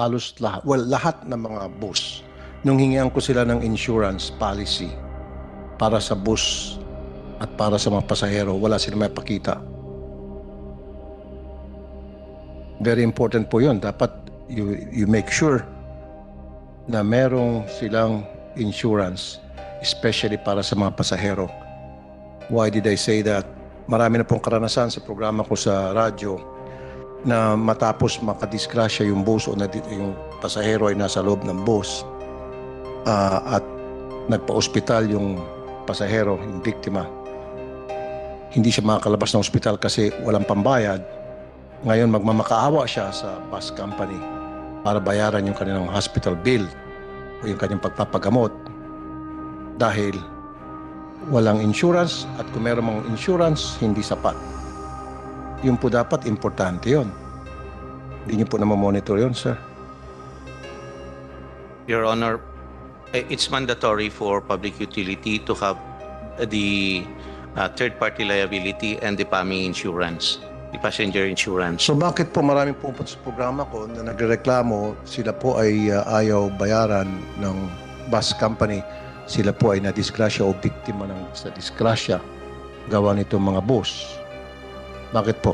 halos lahat, well, lahat ng mga bus, nung hingian ko sila ng insurance policy para sa bus at para sa mga pasahero, wala silang may pakita. Very important po yun. Dapat you make sure na merong silang insurance, especially para sa mga pasahero. Why did I say that? Marami na pong karanasan sa programa ko sa radyo na matapos makadisgrasya yung bus o yung pasahero ay nasa loob ng bus at nagpa-ospital yung pasahero, yung biktima. Hindi siya makakalabas ng ospital kasi walang pambayad. Ngayon magmamakaawa siya sa bus company para bayaran yung kanilang hospital bill o yung kanyang pagpapagamot dahil walang insurance at kung meron mga insurance, hindi sapat. Yun po dapat, importante yun. Hindi niyo po na-monitor yun, sir. Your Honor, it's mandatory for public utility to have the third-party liability and the PAMI insurance, the passenger insurance. So bakit po maraming pupunta sa programa ko na nagrereklamo, sila po ay ayaw bayaran ng bus company, sila po ay nadisgrasya o biktima ng sa disgrasya gawa nitong mga bus. Bakit po?